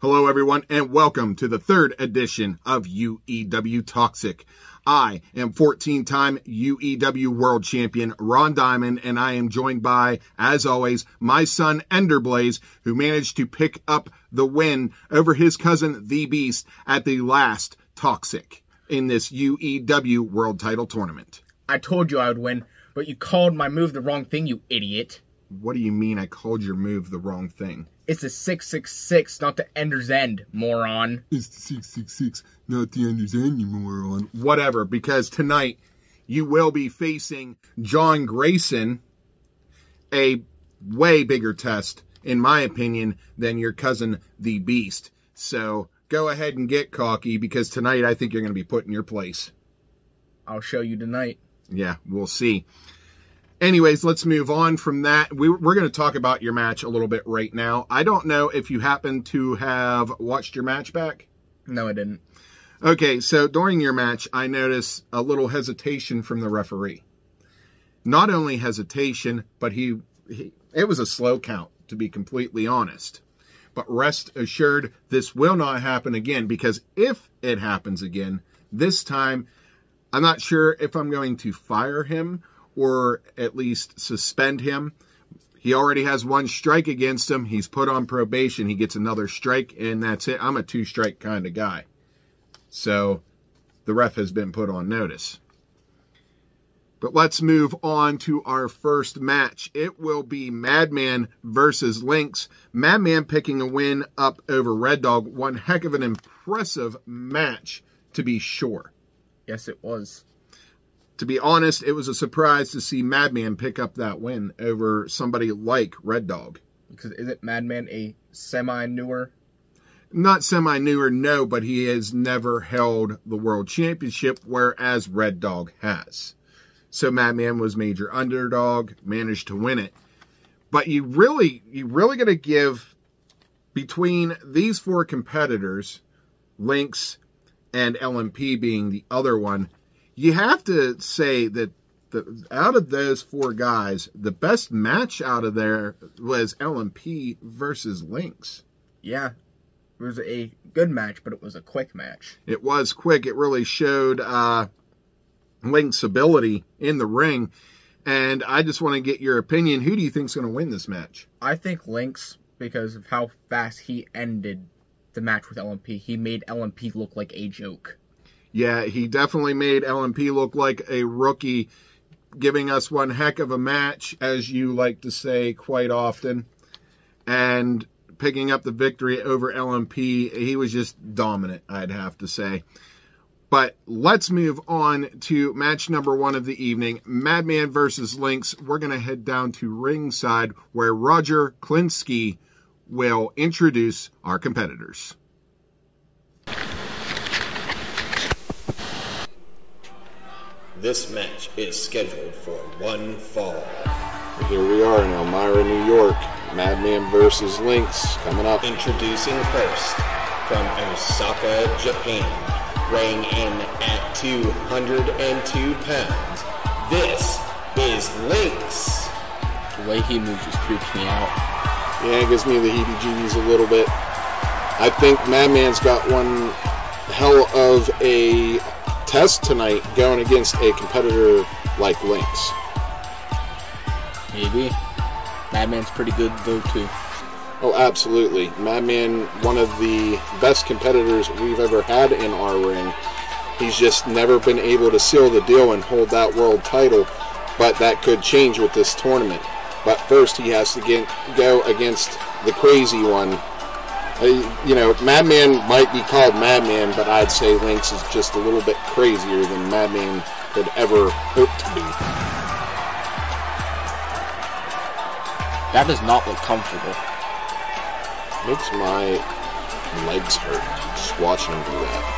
Hello everyone and welcome to the third edition of UEW Toxic. I am 14-time UEW World Champion Ron Diamond, and I am joined by, as always, my son Enderblaze, who managed to pick up the win over his cousin The Beast at the last Toxic in this UEW World Title Tournament. I told you I would win, but you called my move the wrong thing, you idiot. What do you mean I called your move the wrong thing? It's the 666, not the Ender's End, moron. It's the 666, not the Ender's End, you moron. Whatever, because tonight you will be facing John Greyson, a way bigger test, in my opinion, than your cousin The Beast. So go ahead and get cocky, because tonight I think you're going to be put in your place. I'll show you tonight. Yeah, we'll see. Anyways, let's move on from that. We're going to talk about your match a little bit right now. I don't know if you happen to have watched your match back. No, I didn't. Okay, so during your match, I noticed a little hesitation from the referee. Not only hesitation, but it was a slow count, to be completely honest. But rest assured, this will not happen again, because if it happens again, this time, I'm not sure if I'm going to fire him or at least suspend him. He already has one strike against him. He's put on probation. He gets another strike, and that's it. I'm a two-strike kind of guy. So the ref has been put on notice. But let's move on to our first match. It will be Madman versus Lynx. Madman picking a win up over Red Dog. One heck of an impressive match, to be sure. Yes, it was. To be honest, it was a surprise to see Madman pick up that win over somebody like Red Dog. Because isn't Madman a semi-newer? Not semi-newer, no, but he has never held the World Championship, whereas Red Dog has. So Madman was major underdog, managed to win it. But you really got to give, between these four competitors, Lynx and L.M.F.A.O being the other one, you have to say that out of those four guys, the best match out of there was L.M.F.A.O versus Lynx. Yeah, it was a good match, but it was a quick match. It was quick. It really showed Lynx's ability in the ring. And I just want to get your opinion. Who do you think is going to win this match? I think Lynx, because of how fast he ended the match with L.M.F.A.O. He made L.M.F.A.O look like a joke. Yeah, he definitely made L.M.F.A.O look like a rookie, giving us one heck of a match, as you like to say quite often, and picking up the victory over L.M.F.A.O. He was just dominant, I'd have to say. But let's move on to match number one of the evening, Madman versus Lynx. We're going to head down to ringside, where Roger Klinsky will introduce our competitors. This match is scheduled for one fall. Here we are in Elmira, New York. Madman versus Lynx coming up. Introducing first, from Osaka, Japan, weighing in at 202 pounds, this is Lynx. The way he moves just creeps me out. Yeah, it gives me the heebie-jeebies a little bit. I think Madman's got one hell of a test tonight going against a competitor like Lynx. Maybe. Madman's pretty good though too. Oh, absolutely. Madman, one of the best competitors we've ever had in our ring. He's just never been able to seal the deal and hold that world title, but that could change with this tournament. But first he has to go against the crazy one. You know, Madman might be called Madman, but I'd say Lynx is just a little bit crazier than Madman could ever hope to be. That does not look comfortable. Makes my legs hurt just watching him do that.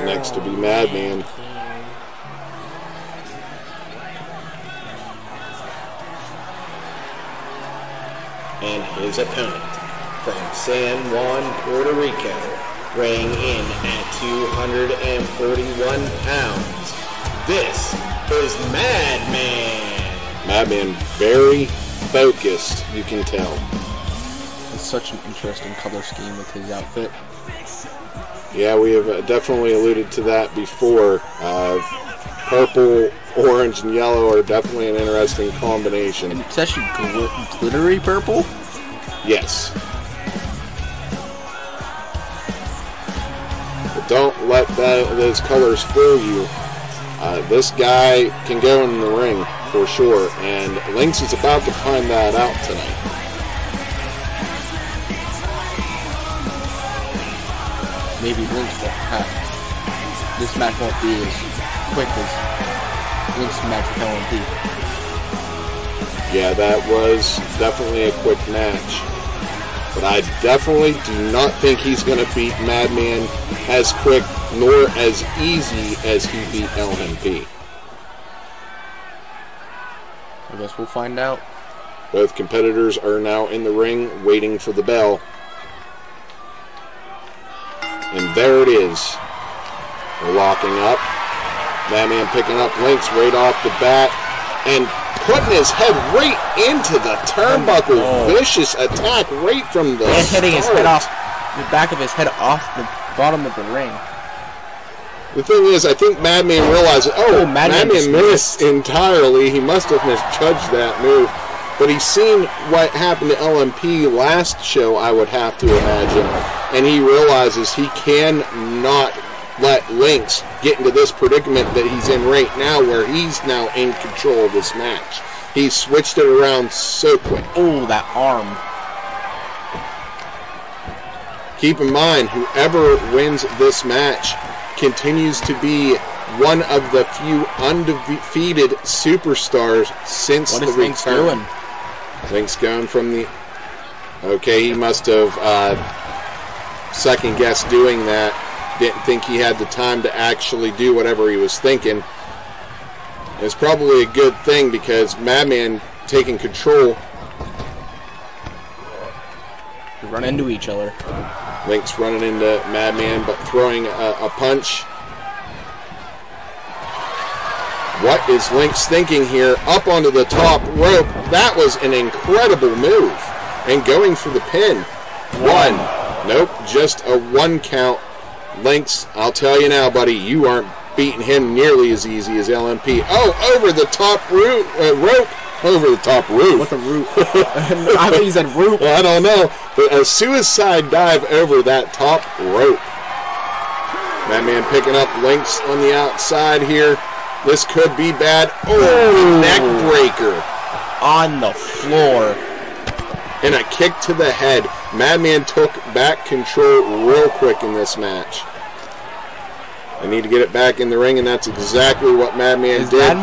Next to be Madman. And his opponent, from San Juan, Puerto Rico, weighing in at 241 pounds, this is Madman. Madman, very focused, you can tell. It's such an interesting color scheme with his outfit. Yeah, we have definitely alluded to that before. Purple, orange, and yellow are definitely an interesting combination. It's actually glittery purple? Yes. But don't let those colors fool you. This guy can go in the ring for sure, and Lynx is about to find that out tonight. Maybe Lynx won't have. This match won't be as quick as Lynx's match with L.M.F.A.O. Yeah, that was definitely a quick match. But I definitely do not think he's going to beat Madman as quick nor as easy as he beat L.M.F.A.O. I guess we'll find out. Both competitors are now in the ring waiting for the bell. And there it is. They're locking up. Madman picking up Lynx right off the bat. And putting his head right into the turnbuckle. Oh. Vicious attack right from the and hitting start. His head off, the back of his head off the bottom of the ring. The thing is, I think Madman realized, Madman missed entirely. He must have misjudged that move. But he's seen what happened to L.M.F.A.O. last show, I would have to imagine. And he realizes he cannot let Lynx get into this predicament that he's in right now, where he's now in control of this match. He switched it around so quick. Oh, that arm. Keep in mind, whoever wins this match continues to be one of the few undefeated superstars since the return. What is Lynx doing? Lynx going from the... Okay, he must have second-guessed doing that. Didn't think he had the time to actually do whatever he was thinking. It's probably a good thing because Madman taking control. They run into each other. Lynx running into Madman, but throwing a punch. What is Lynx thinking here? Up onto the top rope. That was an incredible move. And going for the pin. One. Nope, just a 1 count. Lynx, I'll tell you now, buddy, you aren't beating him nearly as easy as L.M.F.A.O. Oh, over the top rope. Over the top roof. What the roof? I think he said roof. Well, I don't know. But a suicide dive over that top rope. Madman picking up Lynx on the outside here. This could be bad. Oh, neck breaker. On the floor. And a kick to the head. Madman took back control real quick in this match. I need to get it back in the ring, and that's exactly what Madman did.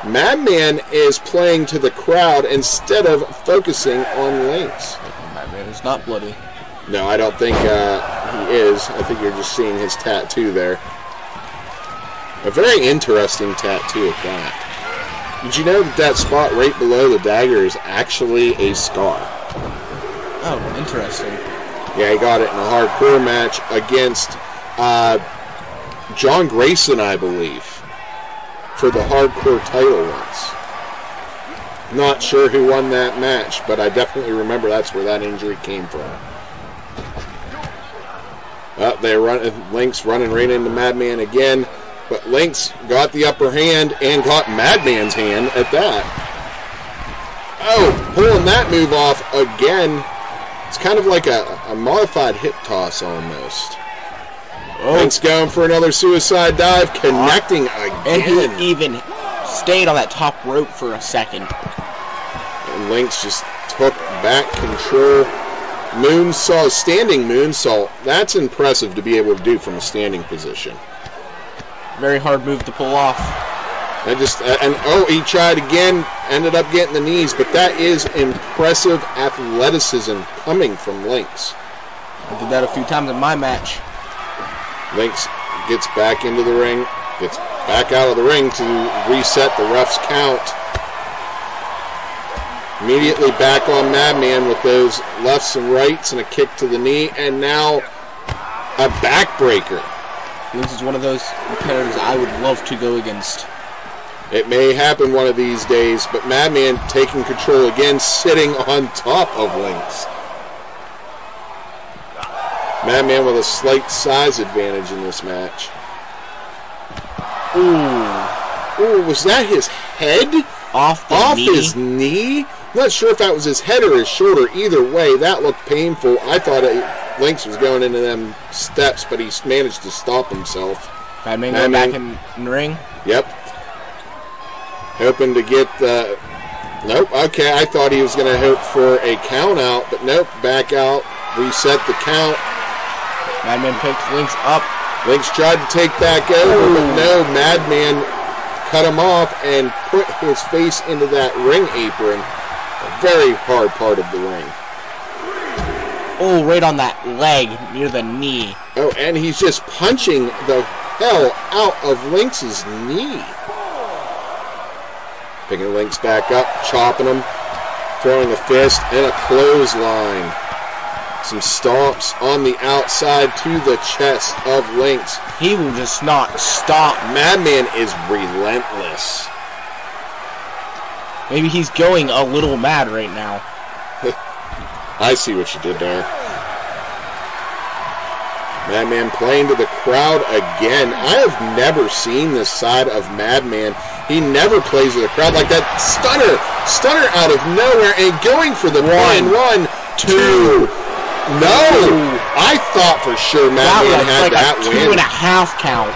Madman is playing to the crowd instead of focusing on Lynx. Madman is not bloody. No, I don't think he is. I think you're just seeing his tattoo there. A very interesting tattoo at that. Did you know that that spot right below the dagger is actually a scar? Oh, interesting. Yeah, he got it in a hardcore match against John Greyson, I believe, for the hardcore title once. Not sure who won that match, but I definitely remember that's where that injury came from. Lynx running right into Madman again. But Lynx got the upper hand and got Madman's hand at that. Oh, pulling that move off again. It's kind of like a modified hip toss almost. Oh. Lynx going for another suicide dive, connecting again. And he even stayed on that top rope for a second. And Lynx just took back control. Moonsault, standing moonsault. That's impressive to be able to do from a standing position. Very hard move to pull off. He tried again, ended up getting the knees, but that is impressive athleticism coming from Lynx. I did that a few times in my match. Lynx gets back into the ring, gets back out of the ring to reset the ref's count. Immediately back on Madman with those lefts and rights and a kick to the knee, and now a backbreaker. This is one of those competitors I would love to go against. It may happen one of these days, but Madman taking control again, sitting on top of Lynx. Madman with a slight size advantage in this match. Ooh, was that his head? Off his knee? Not sure if that was his head or his shoulder. Either way, that looked painful. I thought Lynx was going into them steps, but he managed to stop himself. Madman going back in the ring? Yep. Hoping to get the... Nope, okay, I thought he was going to hope for a count out, but nope, back out, reset the count. Madman picked Lynx up. Lynx tried to take back over, but no, Madman cut him off and put his face into that ring apron. A very hard part of the ring. Oh, right on that leg near the knee. Oh, and he's just punching the hell out of Lynx's knee. Picking Lynx back up, chopping him, throwing a fist and a clothesline. Some stomps on the outside to the chest of Lynx. He will just not stop. Madman is relentless. Maybe he's going a little mad right now. I see what you did there. Madman playing to the crowd again. I have never seen this side of Madman. He never plays to the crowd like that. Stunner out of nowhere and going for the pin. 1, 2. No! I thought for sure Madman had that win. 2.5 count.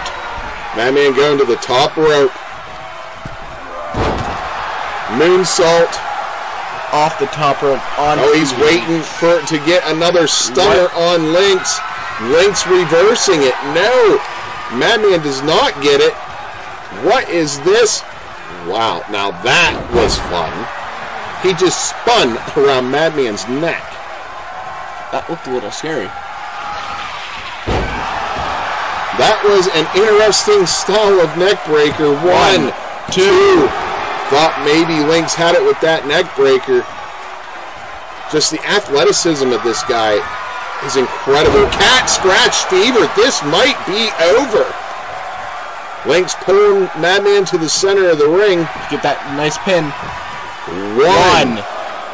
Madman going to the top rope. Moonsault. Off the top rope. He's waiting to get another stunner on Lynx. Lynx reversing it. No! Madman does not get it. What is this? Wow, now that was fun. He just spun around Madman's neck. That looked a little scary. That was an interesting style of neck breaker. 1, 2. Thought maybe Lynx had it with that neck breaker. Just the athleticism of this guy is incredible. Cat scratch fever. This might be over. Lynx pulling Madman to the center of the ring. Get that nice pin. 1,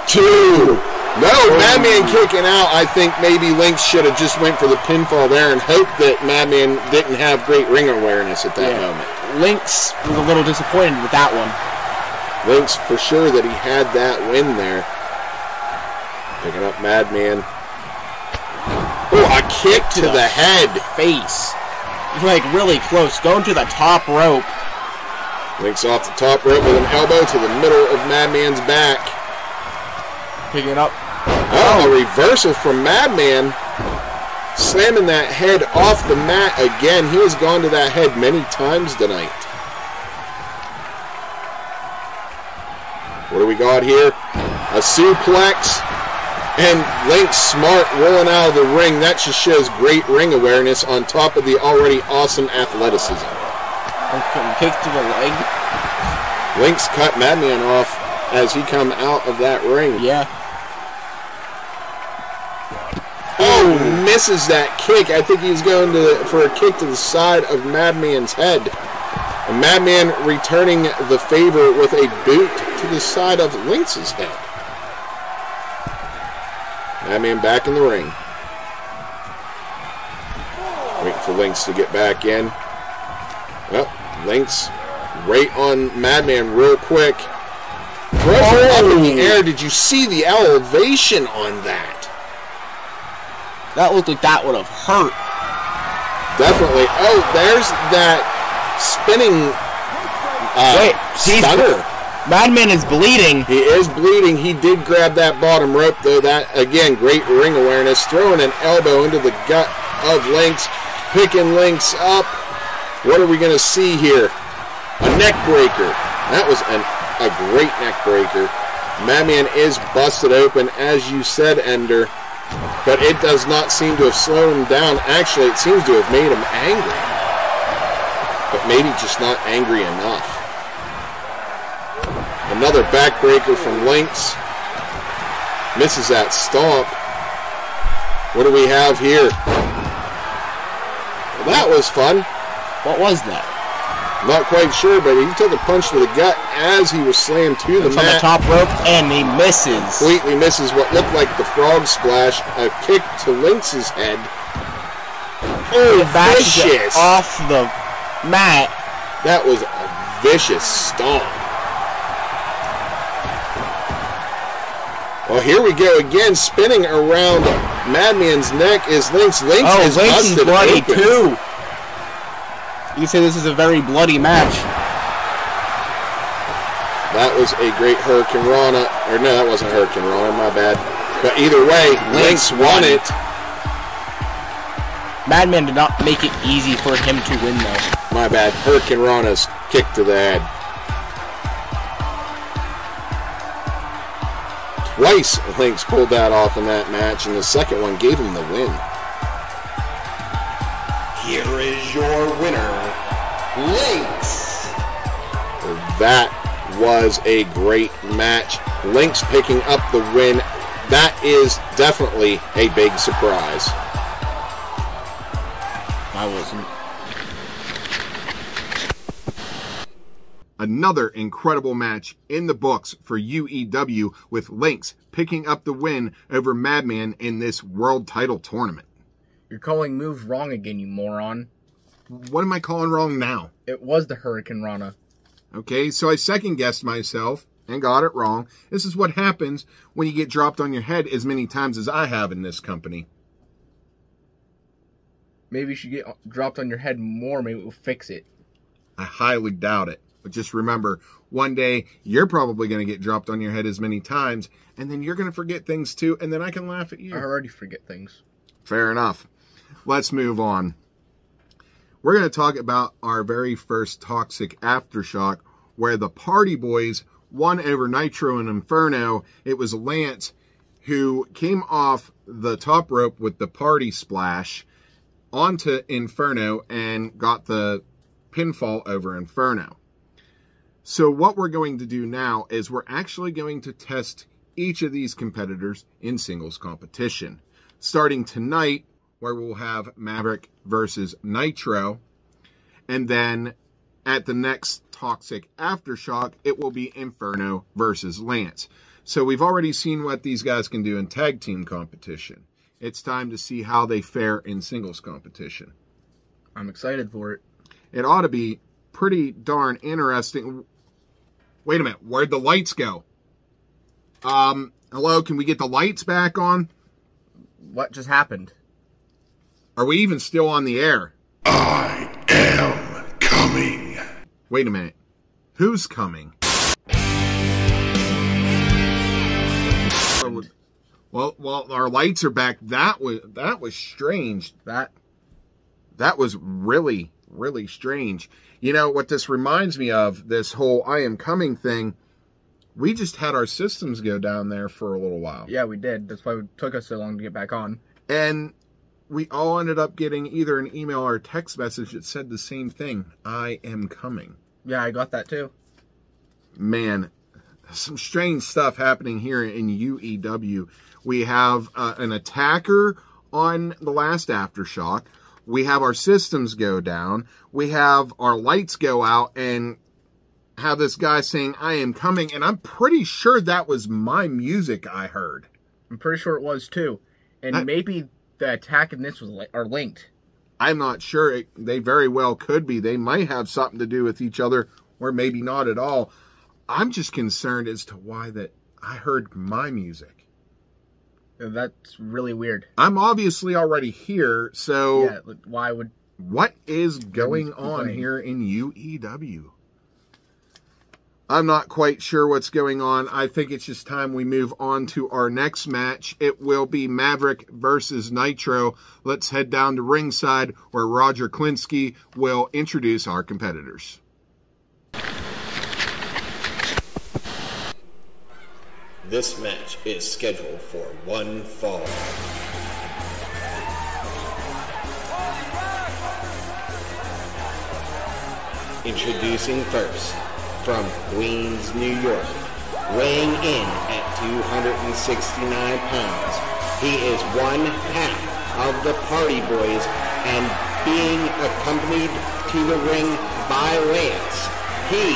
2. No, Madman kicking out. I think maybe Lynx should have just went for the pinfall there and hoped that Madman didn't have great ring awareness at that moment. Lynx was a little disappointed with that one. Lynx for sure that he had that win there. Picking up Madman. Oh, a kick to the head. Face. Like really close. Going to the top rope. Lynx off the top rope with an elbow to the middle of Madman's back. Picking up. Oh, a reversal from Madman. Slamming that head off the mat again. He has gone to that head many times tonight. What do we got here? A suplex. And Lynx smart rolling out of the ring. That just shows great ring awareness on top of the already awesome athleticism. Kick to the leg. Lynx cut Madman off as he come out of that ring. Yeah. Oh, misses that kick. I think he's going for a kick to the side of Madman's head. And Madman returning the favor with a boot to the side of Lynx's head. Madman back in the ring. Waiting for Lynx to get back in. Well, Lynx right on Madman real quick. Throws up in the air. Did you see the elevation on that? That looked like that would have hurt. Definitely. Oh, there's that spinning stunner. Madman is bleeding. He is bleeding. He did grab that bottom rope, though. That, again, great ring awareness. Throwing an elbow into the gut of Lynx. Picking Lynx up. What are we going to see here? A neck breaker. That was a great neck breaker. Madman is busted open, as you said, Ender. But it does not seem to have slowed him down. Actually, it seems to have made him angry. But maybe just not angry enough. Another backbreaker from Lynx. Misses that stomp. What do we have here? Well, that was fun. What was that? Not quite sure, but he took a punch to the gut as he was slammed to the It's on the mat. top rope, and he misses. Completely misses what looked like the frog splash. A kick to Lynx's head. Oh, vicious! Off the mat. That was a vicious stomp. Well, here we go again, spinning around Madman's neck is Lynx. Lynx is busted bloody open. too. You say this is a very bloody match. That was a great Hurricane Rana. Or no, that wasn't Hurricane Rana, my bad. But either way, Lynx won it. Madman did not make it easy for him to win, though. My bad. Hurricane Rana's kick to the head. Twice Lynx pulled that off in that match, and the second one gave him the win. Here is your winner, Lynx. That was a great match. Lynx picking up the win. That is definitely a big surprise. I wasn't. Another incredible match in the books for UEW, with Lynx picking up the win over Madman in this World Title Tournament. You're calling moves wrong again, you moron. What am I calling wrong now? It was the Hurricane Rana. Okay, so I second-guessed myself and got it wrong. This is what happens when you get dropped on your head as many times as I have in this company. Maybe you should get dropped on your head more. Maybe we'll fix it. I highly doubt it. But just remember, one day you're probably going to get dropped on your head as many times, and then you're going to forget things too, and then I can laugh at you. I already forget things. Fair enough. Let's move on. We're going to talk about our very first Toxic Aftershock, where the Party Boys won over Nitro and Inferno. It was Lance who came off the top rope with the Party Splash onto Inferno and got the pinfall over Inferno. So what we're going to do now is we're actually going to test each of these competitors in singles competition. Starting tonight, where we'll have Maverick versus Nitro. And then at the next Toxic Aftershock, it will be Inferno versus Lance. So we've already seen what these guys can do in tag team competition. It's time to see how they fare in singles competition. I'm excited for it. It ought to be pretty darn interesting. Wait a minute, where'd the lights go? Hello, can we get the lights back on? What just happened? Are we even still on the air? I am coming. Wait a minute. Who's coming? Well, our lights are back. That was strange. That was really, really strange. You know what this reminds me of, this whole I am coming thing. We just had our systems go down there for a little while. Yeah, we did. That's why it took us so long to get back on. And we all ended up getting either an email or a text message that said the same thing. I am coming. Yeah, I got that too. Man, some strange stuff happening here in UEW. We have an attacker on the last Aftershock. We have our systems go down. We have our lights go out and have this guy saying, I am coming. And I'm pretty sure that was my music I heard. I'm pretty sure it was too. And maybe the attack and this are linked. I'm not sure. They very well could be. They might have something to do with each other, or maybe not at all. I'm just concerned as to why that I heard my music. That's really weird. I'm obviously already here, so yeah, why would... What is going on here in UEW? I'm not quite sure what's going on. I think it's just time we move on to our next match. It will be Maverick versus Nitro. Let's head down to ringside where Roger Klinsky will introduce our competitors. This match is scheduled for one fall. Introducing first, from Queens, New York, weighing in at 269 pounds. He is one half of the Party Boys and being accompanied to the ring by Lance. He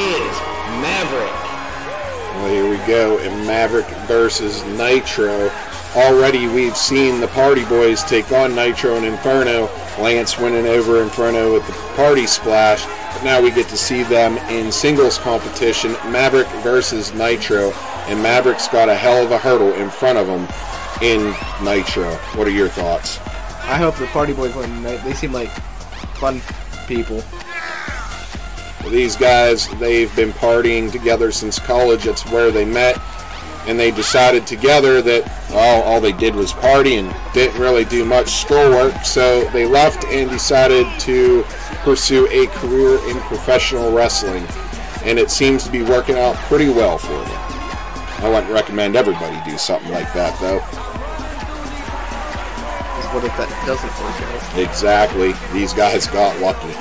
is Maverick. Well, here we go, and Maverick versus Nitro. Already we've seen the Party Boys take on Nitro and Inferno. Lance winning over Inferno with the Party Splash. But now we get to see them in singles competition, Maverick versus Nitro. And Maverick's got a hell of a hurdle in front of him in Nitro. What are your thoughts? I hope the Party Boys win tonight. They seem like fun people. Well, these guys, they've been partying together since college. That's where they met. And they decided together that all they did was party and didn't really do much schoolwork. So they left and decided to pursue a career in professional wrestling. And it seems to be working out pretty well for them. I wouldn't recommend everybody do something like that, though. What if that doesn't work out? Exactly. These guys got lucky.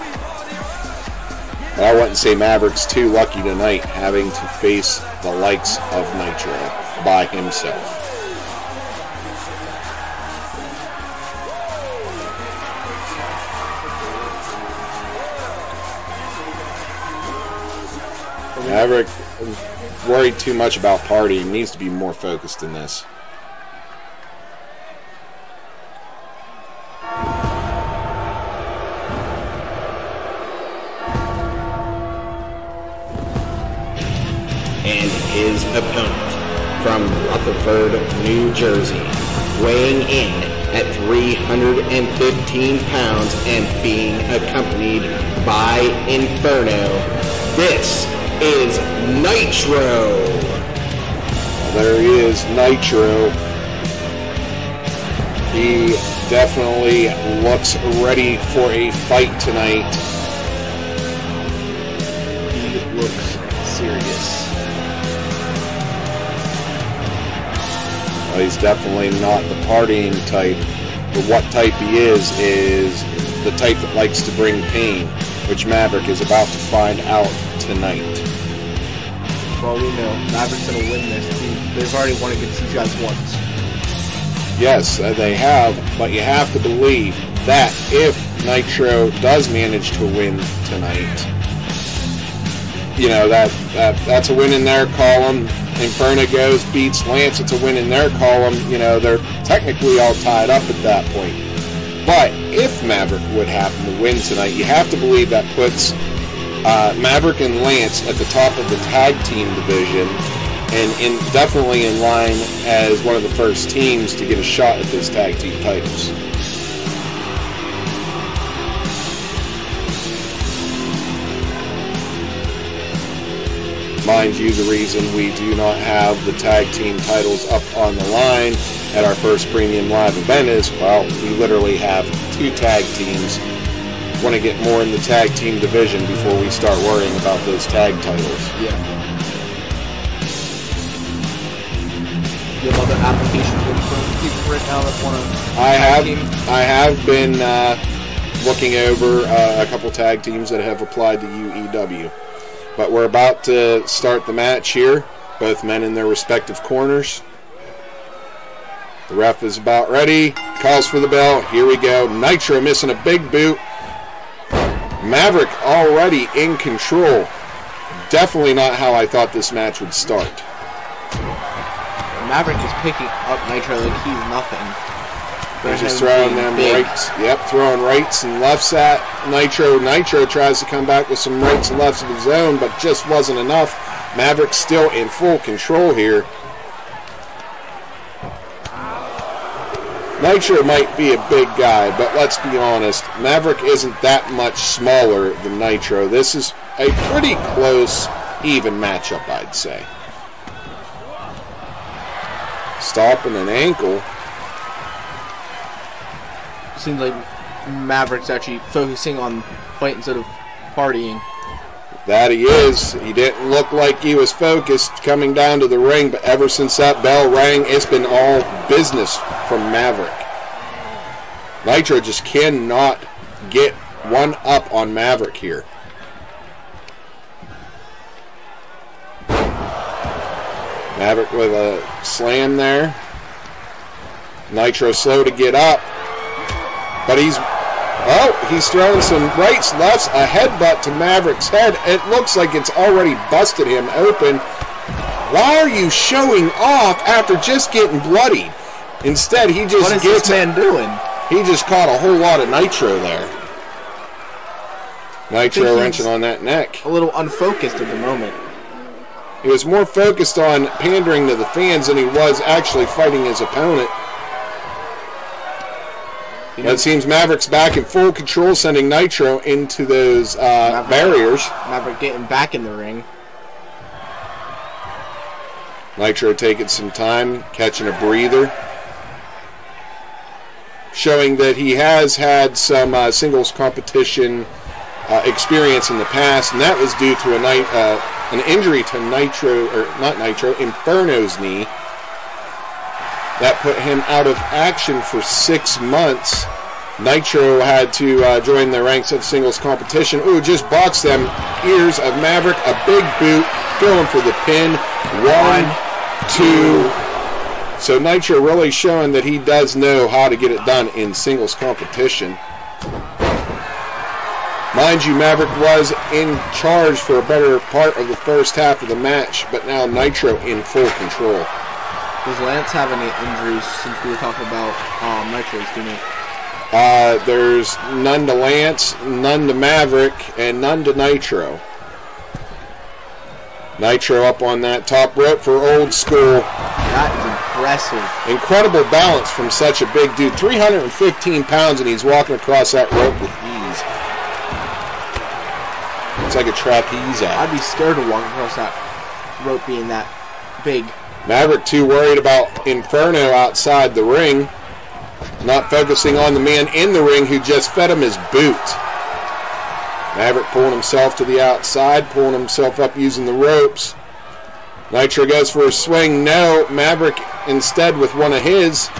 But I wouldn't say Maverick's too lucky tonight, having to face the likes of Nitro by himself. Maverick worried too much about partying. Needs to be more focused in this. And his opponent from Rutherford, New Jersey, weighing in at 315 pounds and being accompanied by Inferno. This is Nitro. There he is, Nitro. He definitely looks ready for a fight tonight. He looks serious. Well, he's definitely not the partying type, but what type he is the type that likes to bring pain, which Maverick is about to find out tonight. For all we know, Maverick's going to win this. They've already won against these guys once. Yes, they have, but you have to believe that if Nitro does manage to win tonight, you know, that's a win in their column. Inferno goes, beats Lance, it's a win in their column. You know, they're technically all tied up at that point. But if Maverick would happen to win tonight, you have to believe that puts Maverick and Lance at the top of the tag team division, and definitely in line as one of the first teams to get a shot at those tag team titles. Mind you, the reason we do not have the tag team titles up on the line at our first premium live event is, well, we literally have two tag teams. Want to get more in the tag team division before we start worrying about those tag titles. Yeah. You have other applications from people right now that want to I have been looking over a couple tag teams that have applied to UEW. But we're about to start the match here. Both men in their respective corners. The ref is about ready. Calls for the bell. Here we go. Nitro missing a big boot. Maverick already in control. Definitely not how I thought this match would start. Maverick is picking up Nitro like he's nothing. They're just throwing them rights. Yep, throwing rights and lefts at Nitro. Nitro tries to come back with some rights and lefts of his own, but just wasn't enough. Maverick's still in full control here. Nitro might be a big guy, but let's be honest, Maverick isn't that much smaller than Nitro. This is a pretty close, even matchup, I'd say. Stopping an ankle. Seems like Maverick's actually focusing on fight instead of partying. That he is. He didn't look like he was focused coming down to the ring, but ever since that bell rang, it's been all business from Maverick. Nitro just cannot get one up on Maverick here. Maverick with a slam there. Nitro slow to get up. But he's throwing some rights, lefts, a headbutt to Maverick's head. It looks like it's already busted him open. Why are you showing off after just getting bloodied? Instead, he just What is this man doing? He just caught a whole lot of Nitro there. Nitro wrenching on that neck. A little unfocused at the moment. He was more focused on pandering to the fans than he was actually fighting his opponent. It seems Maverick's back in full control, sending Nitro into those barriers. Maverick getting back in the ring. Nitro taking some time, catching a breather. Showing that he has had some singles competition experience in the past, and that was due to an injury to Inferno's knee. That put him out of action for 6 months. Nitro had to join the ranks of singles competition. Ooh, just boxed them ears of Maverick. A big boot, going for the pin. 1, 2. So Nitro really showing that he does know how to get it done in singles competition. Mind you, Maverick was in charge for a better part of the first half of the match, but now Nitro in full control. Does Lance have any injuries since we were talking about Nitro's teammate? There's none to Lance, none to Maverick, and none to Nitro. Nitro up on that top rope for Old School. That is impressive. Incredible balance from such a big dude. 315 pounds, and he's walking across that rope with ease. It's like a trapeze act. I'd be scared to walk across that rope being that big. Maverick too worried about Inferno outside the ring, not focusing on the man in the ring who just fed him his boot. Maverick pulling himself to the outside, pulling himself up using the ropes. Nitro goes for a swing. No, Maverick instead with one of his.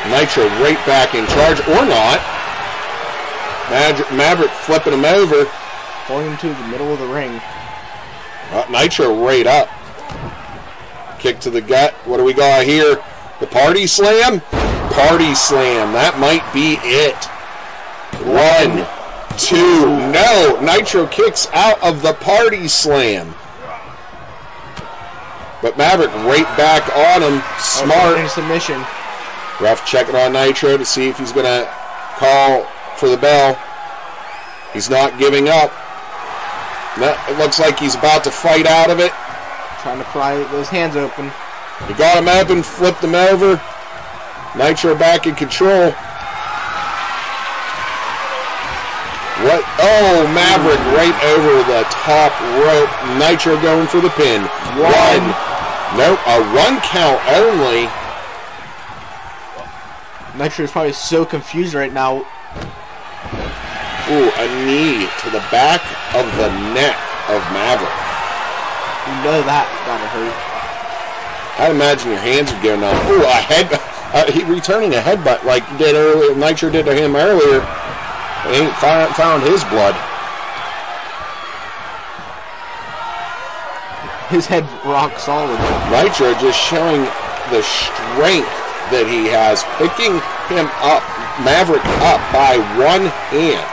Nitro right back in charge, or not. Maverick flipping him over. Pulling him to the middle of the ring. Nitro right up. Kick to the gut. What do we got here? The party slam? Party slam. That might be it. 1, 2. No. Nitro kicks out of the party slam. But Maverick right back on him. Smart. In submission. Ref checking on Nitro to see if he's going to call for the bell. He's not giving up. No, it looks like he's about to fight out of it. Trying to pry those hands open. He got him open, flipped him over. Nitro back in control. What? Oh, Maverick right over the top rope. Nitro going for the pin. 1. Nope, a 1 count only. Nitro is probably so confused right now. Ooh, a knee to the back of the neck of Maverick. You know that gotta hurt. I'd imagine your hands would go numb. Ooh, a head. He returning a headbutt like he did earlier. Nitro did to him earlier. He ain't found his blood. His head rock solid. Nitro just showing the strength that he has, picking him up, Maverick up by one hand.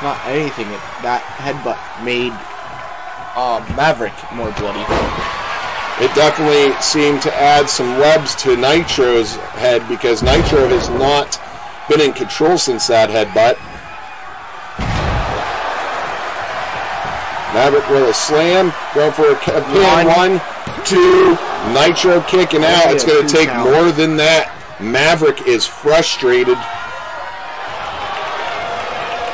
Not anything. That headbutt made Maverick more bloody. It definitely seemed to add some webs to Nitro's head because Nitro has not been in control since that headbutt. Maverick with a slam, going for a pin. 1, 2, Nitro kicking out. It's going to take more than that. Maverick is frustrated.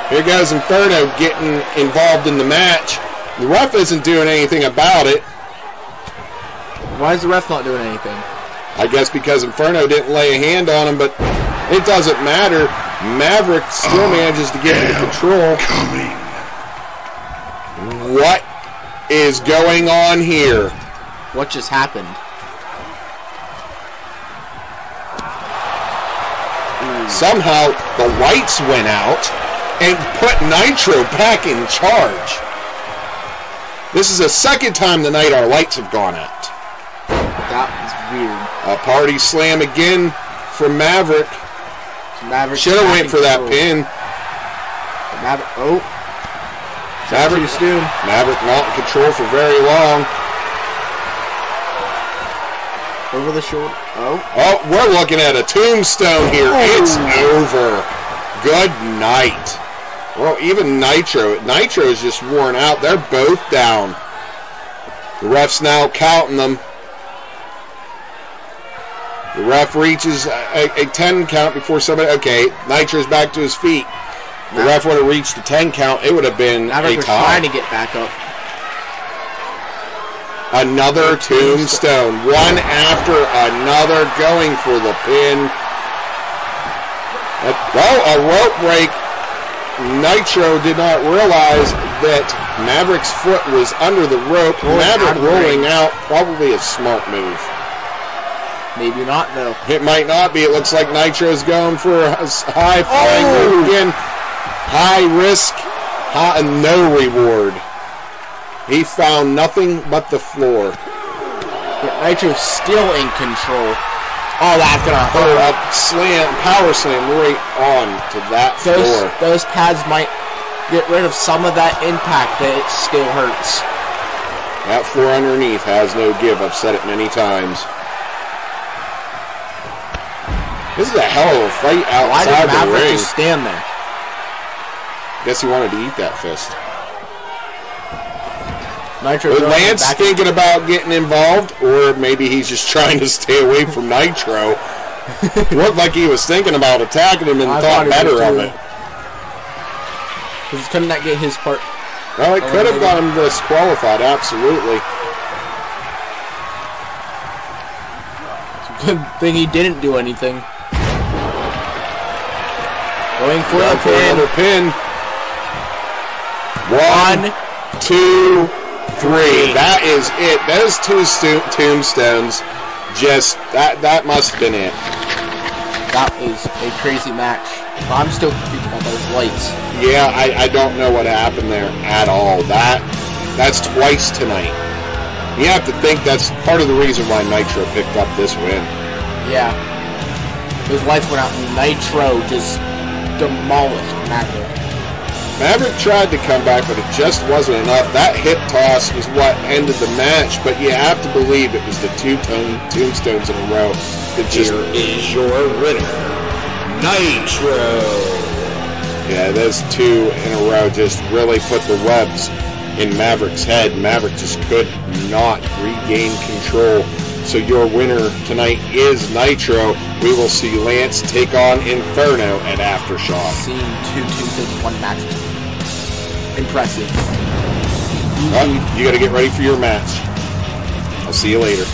Here goes Inferno getting involved in the match. The ref isn't doing anything about it. Why is the ref not doing anything? I guess because Inferno didn't lay a hand on him, but it doesn't matter. Maverick still manages to get into control. What is going on here? What just happened? Somehow the lights went out and put Nitro back in charge. This is the second time tonight our lights have gone out. That was weird. A party slam again from Maverick. So Maverick should have went for that pin. Maverick, oh. Maverick, Maverick not in control for very long. Over the shoulder. Oh. Oh, we're looking at a tombstone here. Oh. It's over. Good night. Well, even Nitro is just worn out. They're both down. The ref's now counting them. The ref reaches a 10 count before somebody... Okay, Nitro's back to his feet. The ref would have reached the 10 count. It would have been Maverick a was tie. trying to get back up. Another tombstone. One after another going for the pin. Well, a rope break. Nitro did not realize that Maverick's foot was under the rope. Maverick rolling out, probably a smart move. Maybe not, though. It might not be. It looks like Nitro's going for a high flying move again. High risk, no reward. He found nothing but the floor. Yeah, Nitro's still in control. Oh, that's gonna hurt. A slam, power slam right on to that floor. Those pads might get rid of some of that impact, but it still hurts. That floor underneath has no give. I've said it many times. This is a hell of a fight outside the ring. Why did Maverick just stand there? Guess he wanted to eat that fist. Nitro was Lance thinking about getting involved, or maybe he's just trying to stay away from Nitro? Looked like he was thinking about attacking him and thought better of it. Because couldn't that get his part? Well, it could have got him disqualified, absolutely. Good thing he didn't do anything. Going for the pin. Another pin. 1, 2, 3. That is it. Those two tombstones, just, that must have been it. That was a crazy match. I'm still confused about those lights. Yeah, I don't know what happened there at all. That's twice tonight. You have to think that's part of the reason why Nitro picked up this win. Yeah. Those lights went out and Nitro just demolished Maverick. Maverick tried to come back, but it just wasn't enough. That hip toss was what ended the match, but you have to believe it was the two tombstones in a row. Here is your winner, Nitro. Yeah, those two in a row just really put the webs in Maverick's head. Maverick just could not regain control. So your winner tonight is Nitro. We will see Lance take on Inferno at Aftershock. Seeing two tombstones in one match. Impressive. Well, you got to get ready for your match. I'll see you later.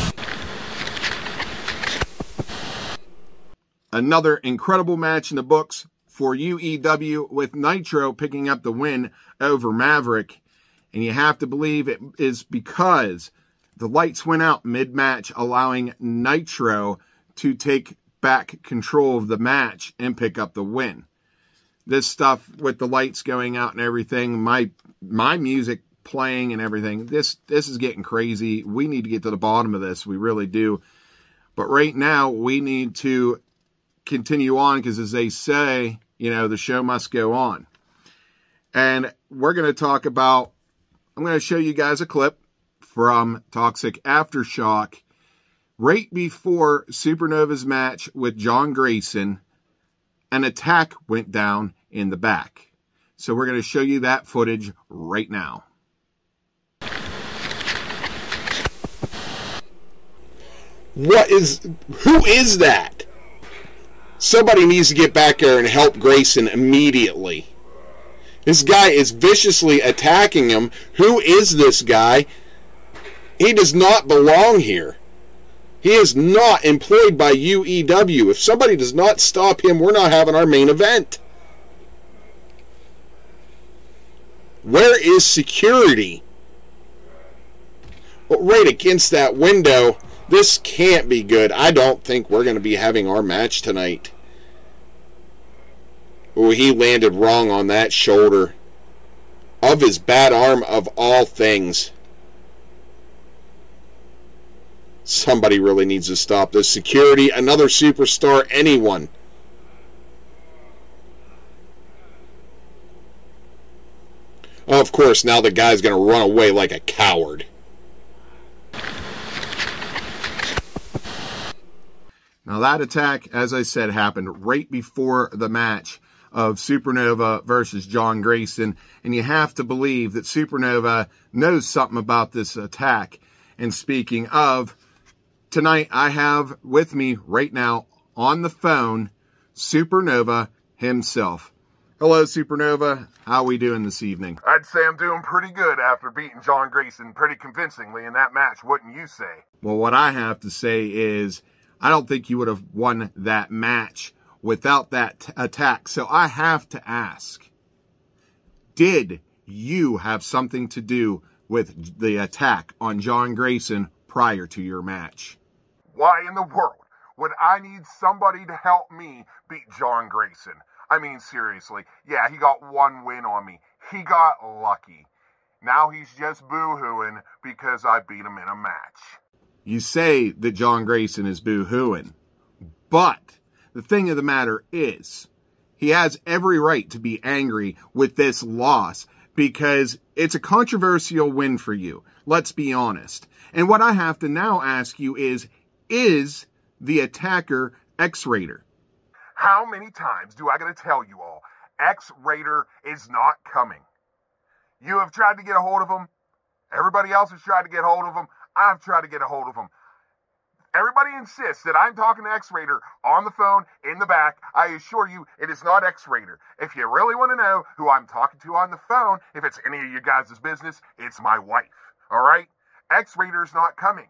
Another incredible match in the books for UEW, with Nitro picking up the win over Maverick. And you have to believe it is because the lights went out mid-match, allowing Nitro to take back control of the match and pick up the win. This stuff with the lights going out and everything, my music playing and everything, this is getting crazy. We need to get to the bottom of this. We really do. But right now, we need to continue on because, as they say, you know, the show must go on. And we're going to talk about, I'm going to show you guys a clip from Toxic Aftershock right before Supernova's match with John Greyson. An attack went down in the back. So we're going to show you that footage right now. Who is that? Somebody needs to get back there and help Greyson immediately. This guy is viciously attacking him. Who is this guy? He does not belong here. He is not employed by UEW. If somebody does not stop him, we're not having our main event. Where is security? Well, right against that window. This can't be good. I don't think we're going to be having our match tonight. Oh, he landed wrong on that shoulder. Of his bad arm of all things. Somebody really needs to stop this. Security, another superstar, anyone. Oh, of course, now the guy's going to run away like a coward. Now that attack, as I said, happened right before the match of Supernova versus John Greyson. And you have to believe that Supernova knows something about this attack. And speaking of, tonight I have with me right now on the phone, Supernova himself. Hello, Supernova. How are we doing this evening? I'd say I'm doing pretty good after beating John Greyson pretty convincingly in that match, wouldn't you say? Well, what I have to say is, I don't think you would have won that match without that attack. So I have to ask, did you have something to do with the attack on John Greyson prior to your match? Why in the world would I need somebody to help me beat John Greyson? I mean, seriously, yeah, he got one win on me. He got lucky. Now he's just boo-hooing because I beat him in a match. You say that John Greyson is boo-hooing, but the thing of the matter is, he has every right to be angry with this loss because it's a controversial win for you. Let's be honest. And what I have to now ask you is the attacker X-Raider? How many times do I gotta tell you all, X-Raider is not coming? You have tried to get a hold of him. Everybody else has tried to get a hold of him. I've tried to get a hold of him. Everybody insists that I'm talking to X-Raider on the phone, in the back. I assure you, it is not X-Raider. If you really want to know who I'm talking to on the phone, if it's any of you guys' business, it's my wife. All right? X-Raider's not coming.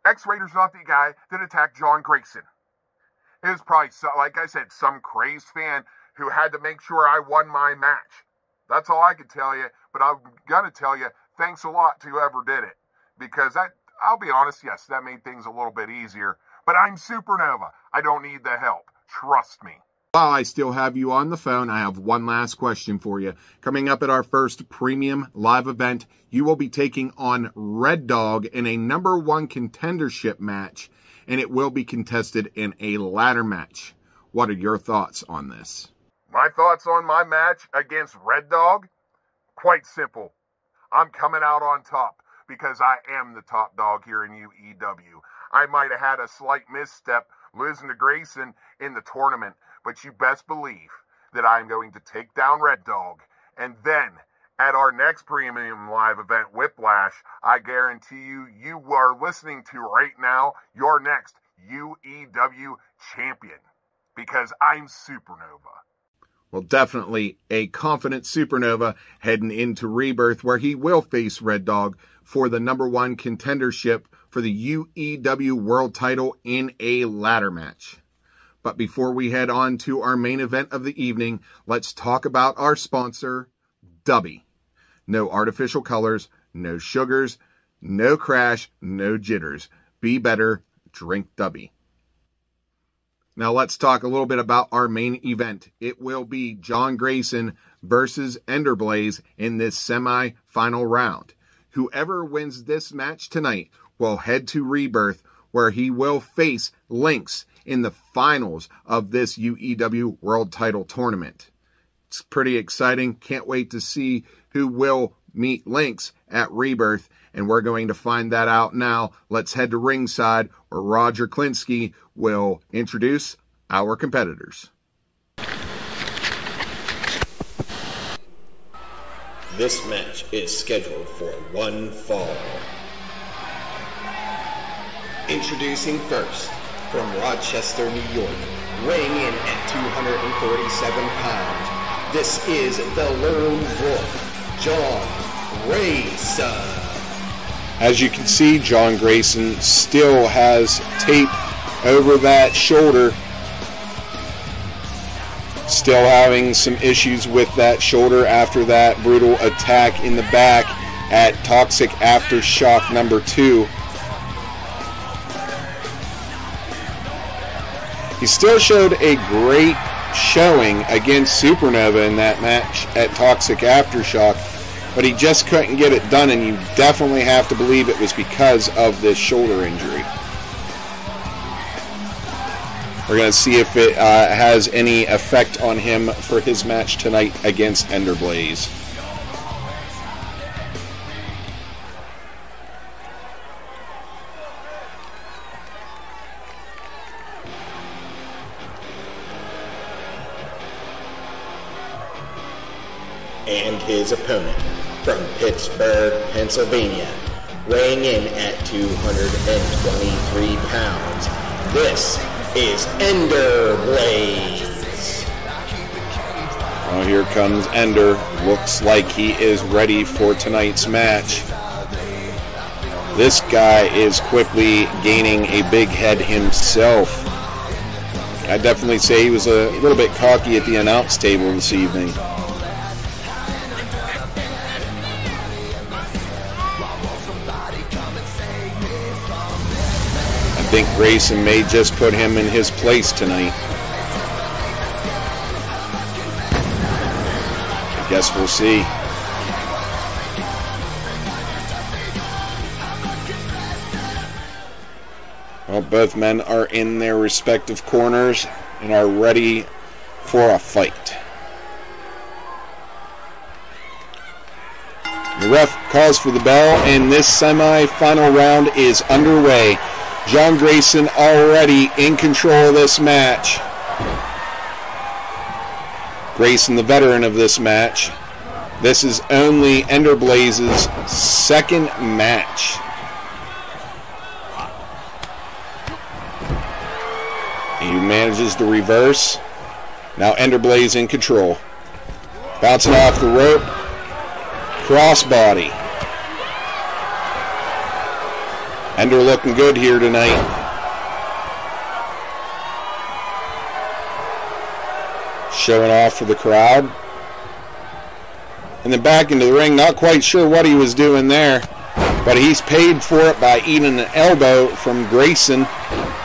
X-Raider's not the guy that attacked John Greyson. It was probably, like I said, some crazed fan who had to make sure I won my match. That's all I could tell you, but I'm going to tell you, thanks a lot to whoever did it. Because I'll be honest, yes, that made things a little bit easier. But I'm Supernova. I don't need the help. Trust me. While I still have you on the phone, I have one last question for you. Coming up at our first premium live event, you will be taking on Red Dog in a #1 contendership match, and it will be contested in a ladder match. What are your thoughts on this? My thoughts on my match against Red Dog? Quite simple. I'm coming out on top because I am the top dog here in UEW. I might have had a slight misstep losing to Greyson in the tournament, but you best believe that I'm going to take down Red Dog. And then, at our next premium live event, Whiplash, I guarantee you are listening to right now your next UEW champion. Because I'm Supernova. Well, definitely a confident Supernova heading into Rebirth, where he will face Red Dog for the #1 contendership for the UEW World Title in a ladder match. But before we head on to our main event of the evening, let's talk about our sponsor, Dubby. No artificial colors, no sugars, no crash, no jitters. Be better, drink Dubby. Now let's talk a little bit about our main event. It will be John Greyson versus Enderblaze in this semi-final round. Whoever wins this match tonight will head to Rebirth, where he will face Lynx in the finals of this UEW World Title Tournament. It's pretty exciting. Can't wait to see who will meet Lynx at Rebirth, and we're going to find that out now. Let's head to ringside, where Roger Klinsky will introduce our competitors. This match is scheduled for one fall. Introducing first, from Rochester, New York, weighing in at 247 pounds, this is the Lone Wolf, John Greyson. As you can see, John Greyson still has tape over that shoulder. Still having some issues with that shoulder after that brutal attack in the back at Toxic Aftershock #2. He still showed a great showing against Supernova in that match at Toxic Aftershock, but he just couldn't get it done, and you definitely have to believe it was because of this shoulder injury. We're going to see if it has any effect on him for his match tonight against Enderblaze. And his opponent from Pittsburgh, Pennsylvania, weighing in at 223 pounds, this is Enderblaze. Oh, here comes Ender. Looks like he is ready for tonight's match. This guy is quickly gaining a big head himself. I'd definitely say he was a little bit cocky at the announce table this evening. I think Greyson may just put him in his place tonight. I guess we'll see. Well, both men are in their respective corners and are ready for a fight. The ref calls for the bell, and this semi-final round is underway. John Greyson already in control of this match. Greyson, the veteran of this match. This is only Enderblaze's second match. He manages to reverse. Now Enderblaze in control. Bouncing off the rope. Crossbody. Ender looking good here tonight. Showing off for the crowd. And then back into the ring. Not quite sure what he was doing there. But he's paid for it by eating an elbow from Greyson.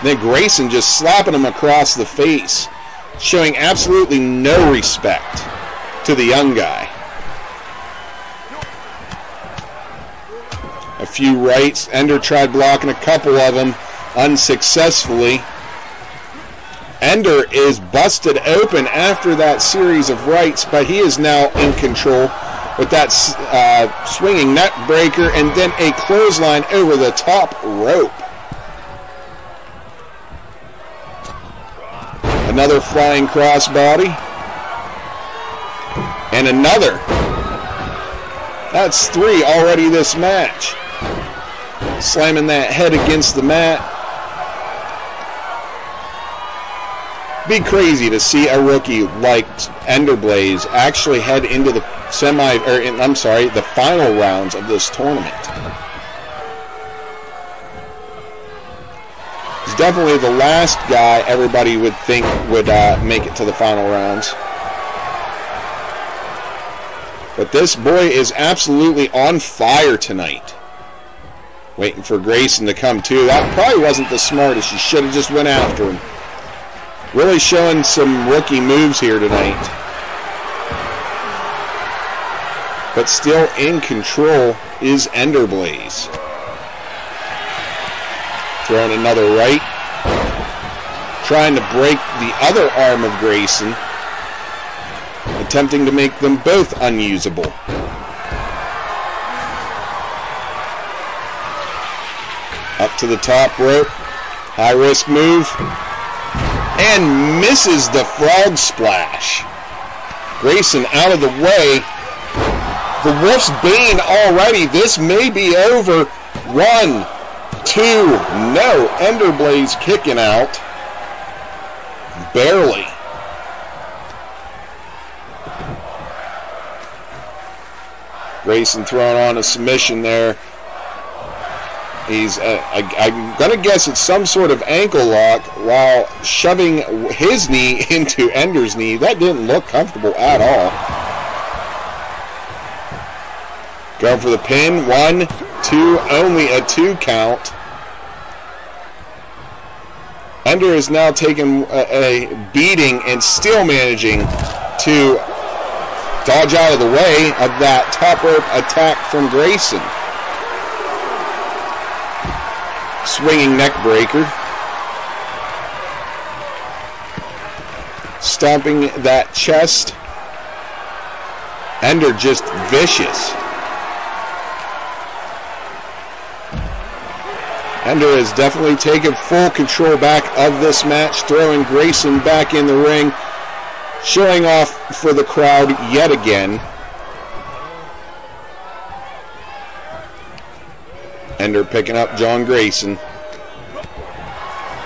Then Greyson just slapping him across the face. Showing absolutely no respect to the young guy. A few rights. Ender tried blocking a couple of them unsuccessfully. Ender is busted open after that series of rights, but he is now in control with that swinging neck breaker and then a clothesline over the top rope. Another flying crossbody. And another. That's 3 already this match. Slamming that head against the mat. Be crazy to see a rookie like Enderblaze actually head into the the final rounds of this tournament. He's definitely the last guy everybody would think would make it to the final rounds. But this boy is absolutely on fire tonight. Waiting for Greyson to come too. That probably wasn't the smartest. You should have just went after him. Really showing some rookie moves here tonight. But still in control is Enderblaze. Throwing another right. Trying to break the other arm of Greyson. Attempting to make them both unusable. Up to the top rope. High risk move. And misses the frog splash. Greyson out of the way. The Wolf's Bane already. This may be over. 1, 2. No. Enderblaze kicking out. Barely. Greyson throwing on a submission there. He's, I'm going to guess it's some sort of ankle lock while shoving his knee into Ender's knee. That didn't look comfortable at all. Going for the pin. 1, 2, only a 2 count. Ender is now taking a beating and still managing to dodge out of the way of that top rope attack from Greyson. Swinging neck breaker. stomping that chest. Ender just vicious. Ender has definitely taken full control back of this match, throwing Greyson back in the ring, showing off for the crowd yet again. Ender picking up John Greyson.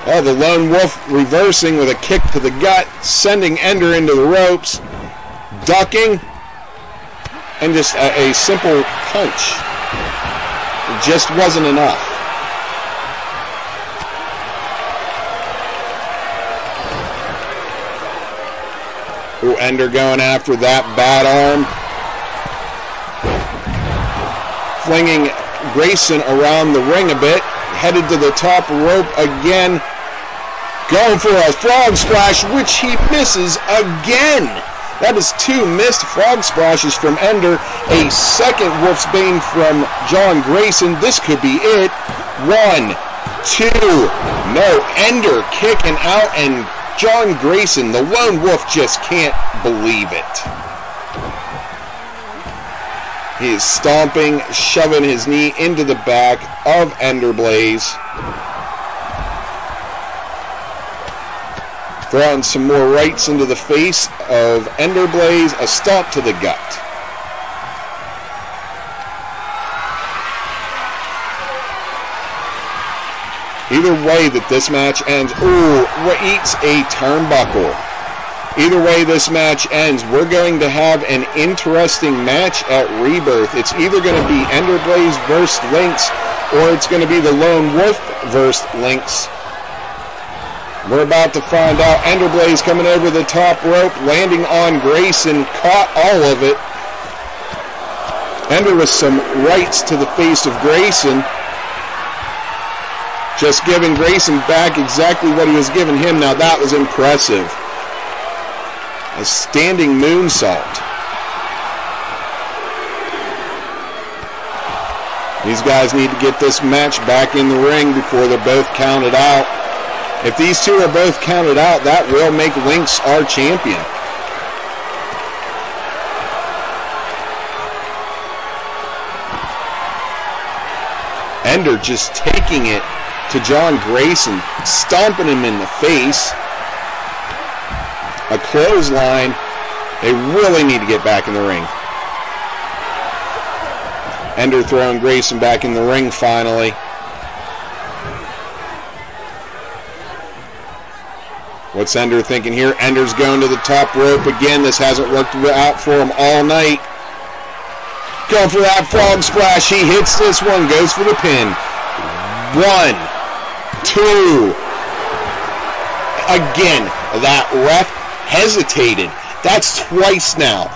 Oh, the Lone Wolf reversing with a kick to the gut, sending Ender into the ropes, ducking, and just a simple punch. It just wasn't enough. Ooh, Ender going after that bad arm. Flinging Greyson around the ring a bit. Headed to the top rope again. Going for a frog splash, which he misses again. That is 2 missed frog splashes from Ender. A second Wolf's Bane from John Greyson. This could be it. 1, 2. No, Ender kicking out, and John Greyson, the Lone Wolf, just can't believe it. He is stomping, shoving his knee into the back of Enderblaze. Throwing some more rights into the face of Enderblaze, a stomp to the gut. Either way that this match ends, ooh, eats a turnbuckle. Either way this match ends, we're going to have an interesting match at Rebirth. It's either going to be Enderblaze versus Lynx, or it's going to be the Lone Wolf versus Lynx. We're about to find out. Enderblaze coming over the top rope, landing on Greyson, caught all of it. Ender with some rights to the face of Greyson. Just giving Greyson back exactly what he was giving him. Now that was impressive. A standing moonsault. These guys need to get this match back in the ring before they're both counted out. If these two are both counted out, that will make Lynx our champion. Ender just taking it to John Greyson, stomping him in the face. A clothesline. They really need to get back in the ring. Ender throwing Greyson back in the ring finally. What's Ender thinking here? Ender's going to the top rope again. This hasn't worked out for him all night. Going for that frog splash. He hits this one. Goes for the pin. 1, 2. Again, that ref hesitated. That's twice now.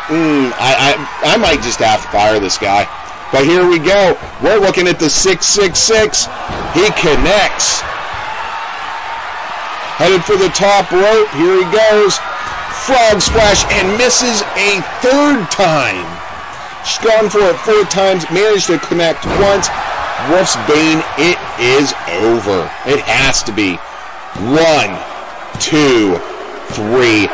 I might just have to fire this guy. But here we go. We're looking at the 666. He connects. Headed for the top rope. Here he goes. Frog splash and misses a 3rd time. She's gone for it 4 times. Managed to connect once. Wolf's Bane, it is over. It has to be. 1, 2, 3.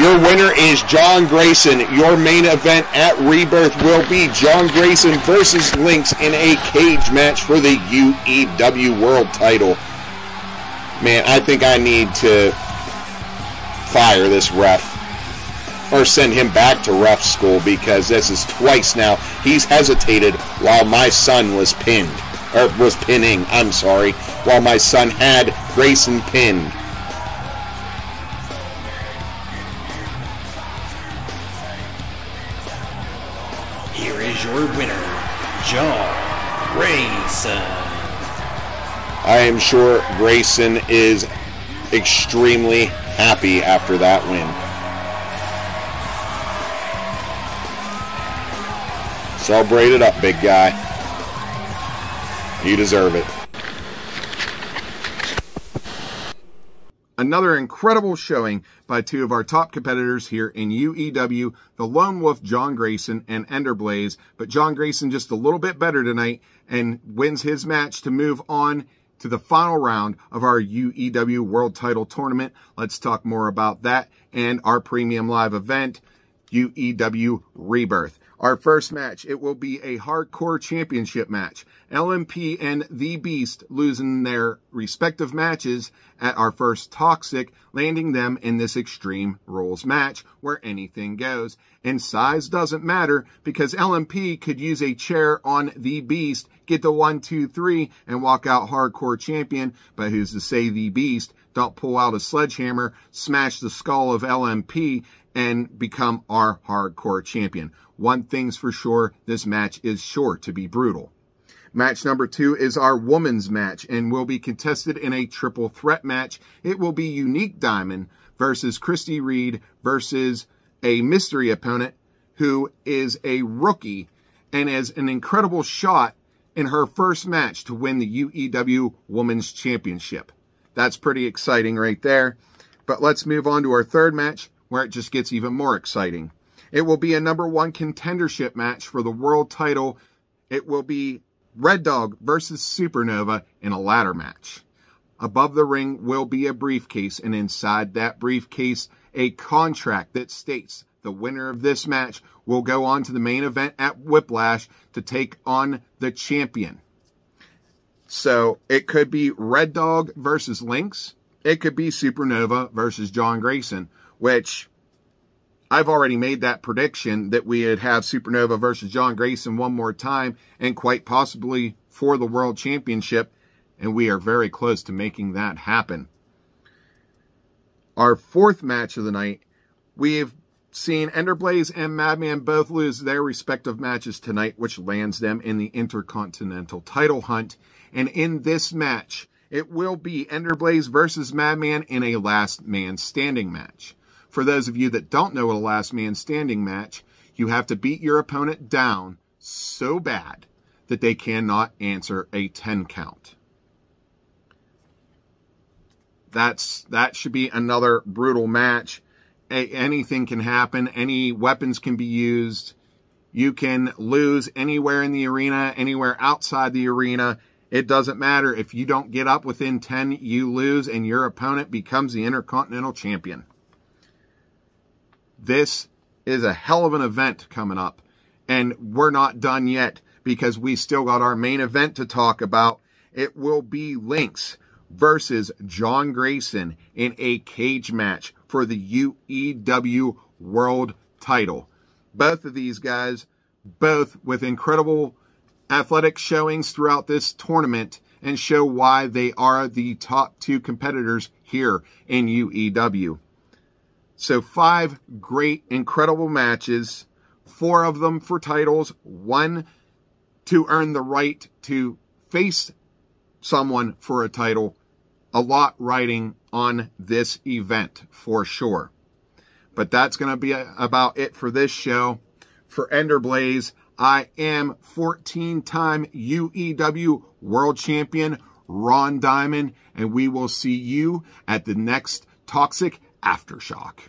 Your winner is John Greyson. Your main event at Rebirth will be John Greyson versus Lynx in a cage match for the UEW World Title. Man, I think I need to fire this ref. Or send him back to ref school, because this is twice now. He's hesitated while my son was pinned. Or was pinning, I'm sorry. While my son had Greyson pinned. Here is your winner, John Greyson. I am sure Greyson is extremely happy after that win. Celebrate it up, big guy. You deserve it. Another incredible showing by 2 of our top competitors here in UEW, the Lone Wolf, John Greyson, and Enderblaze. But John Greyson just a little bit better tonight and wins his match to move on to the final round of our UEW World Title Tournament. Let's talk more about that and our premium live event, UEW Rebirth. Our first match, it will be a hardcore championship match. L.M.F.A.O and The Beast losing their respective matches at our first Toxic, landing them in this Extreme Rules match where anything goes. And size doesn't matter because L.M.F.A.O could use a chair on The Beast, get the 1, 2, 3, and walk out hardcore champion. But who's to say The Beast don't pull out a sledgehammer, smash the skull of L.M.F.A.O, and become our hardcore champion. One thing's for sure, this match is sure to be brutal. Match number 2 is our women's match and will be contested in a triple threat match. It will be Unique Diamond versus Christy Reed versus a mystery opponent who is a rookie and has an incredible shot in her first match to win the UEW Women's Championship. That's pretty exciting right there. But let's move on to our third match where it just gets even more exciting. It will be a number 1 contendership match for the world title. It will be Red Dog versus Supernova in a ladder match. Above the ring will be a briefcase, and inside that briefcase, a contract that states the winner of this match will go on to the main event at Whiplash to take on the champion. So it could be Red Dog versus Lynx. It could be Supernova versus John Greyson, which I've already made that prediction that we would have Supernova versus John Greyson one more time and quite possibly for the World Championship, and we are very close to making that happen. Our fourth match of the night, we've seen Enderblaze and Madman both lose their respective matches tonight, which lands them in the Intercontinental title hunt. And in this match, it will be Enderblaze versus Madman in a last man standing match. For those of you that don't know what a last man standing match, you have to beat your opponent down so bad that they cannot answer a 10 count. That should be another brutal match. Anything can happen. Any weapons can be used. You can lose anywhere in the arena, anywhere outside the arena. It doesn't matter. If you don't get up within 10, you lose, and your opponent becomes the Intercontinental Champion. This is a hell of an event coming up, and we're not done yet because we still got our main event to talk about. It will be Lynx versus John Greyson in a cage match for the UEW World Title. Both of these guys, both with incredible athletic showings throughout this tournament, and show why they are the top 2 competitors here in UEW. So 5 great, incredible matches, 4 of them for titles, 1 to earn the right to face someone for a title. A lot riding on this event for sure. But that's going to be about it for this show. For Enderblaze, I am 14-time UEW World Champion Ron Diamond, and we will see you at the next Toxic Aftershock.